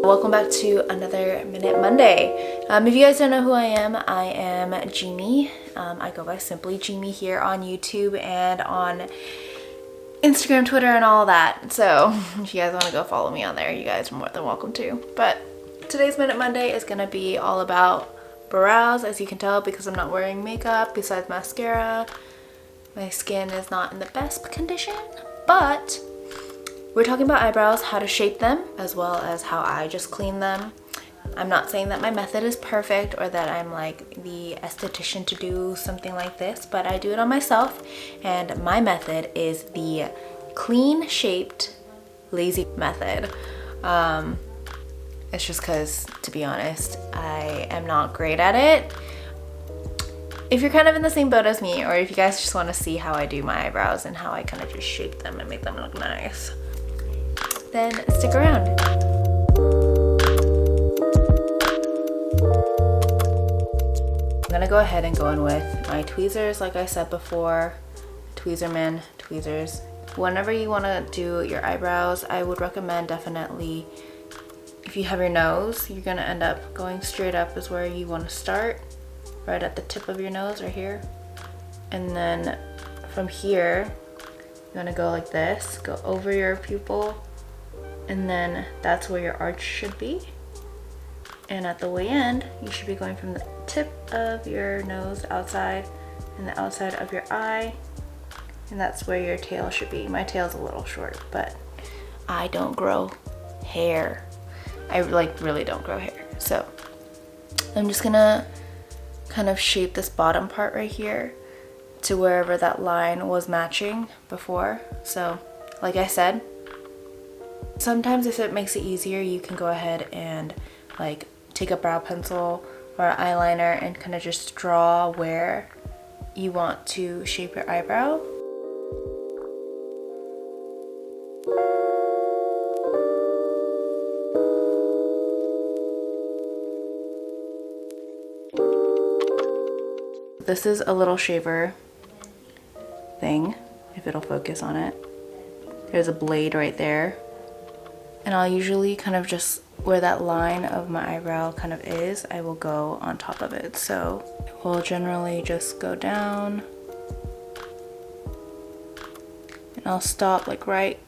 Welcome back to another Minute Monday. If you guys don't know who I am Jeannie. I go by simply Jeannie here on YouTube and on Instagram, Twitter, and all that. So if you guys want to go follow me on there, you guys are more than welcome to. But today's Minute Monday is going to be all about brows, as you can tell because I'm not wearing makeup besides mascara. My skin is not in the best condition, but we're talking about eyebrows, how to shape them, as well as how I just clean them. I'm not saying that my method is perfect or that I'm like the esthetician to do something like this, but I do it on myself, and my method is the clean shaped lazy method. It's just because, to be honest, I am not great at it. If you're kind of in the same boat as me, or if you guys just want to see how I do my eyebrows and how I kind of just shape them and make them look nice, then stick around. I'm gonna go ahead and go in with my tweezers, like I said before. Tweezerman, tweezers. Whenever you want to do your eyebrows, I would recommend definitely, if you have your nose, you're gonna end up going straight up is where you want to start, right at the tip of your nose right here. And then from here, you want to go like this, go over your pupil, and then that's where your arch should be. And at the way end, you should be going from the tip of your nose outside and the outside of your eye, and that's where your tail should be. My tail's a little short, but I don't grow hair. I really don't grow hair. So I'm just gonna kind of shape this bottom part right here to wherever that line was matching before. So like I said, sometimes if it makes it easier, you can go ahead and like take a brow pencil or an eyeliner and kind of just draw where you want to shape your eyebrow. This is a little shaver thing, if it'll focus on it. There's a blade right there. And I'll usually kind of just where that line of my eyebrow kind of is, I will go on top of it. So we'll generally just go down and I'll stop like right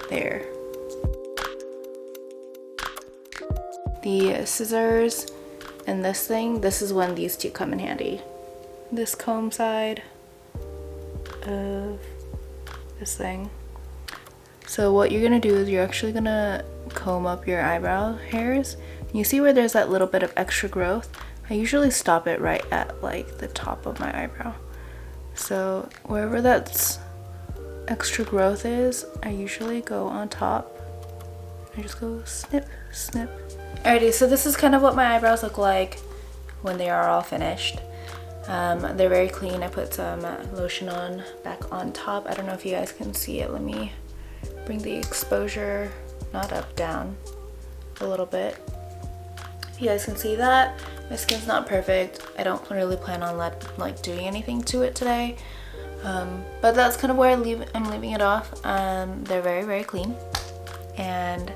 there. The scissors and this thing, this is when these two come in handy. This comb side of this thing. So what you're gonna do is you're actually gonna comb up your eyebrow hairs. You see where there's that little bit of extra growth? I usually stop it right at like the top of my eyebrow. So wherever that's extra growth is, I usually go on top. I just go snip, snip. Alrighty, so this is kind of what my eyebrows look like when they are all finished. They're very clean. I put some lotion on back on top. I don't know if you guys can see it. Let me bring the exposure, not up, down a little bit. If you guys can see that, my skin's not perfect. I don't really plan on doing anything to it today. But that's kind of where I'm leaving it off. They're very, very clean and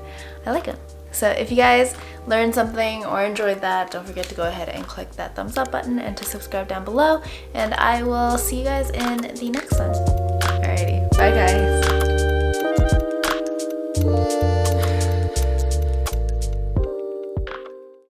I like them. So if you guys learned something or enjoyed that, don't forget to go ahead and click that thumbs up button and to subscribe down below. And I will see you guys in the next one. Alrighty, bye guys.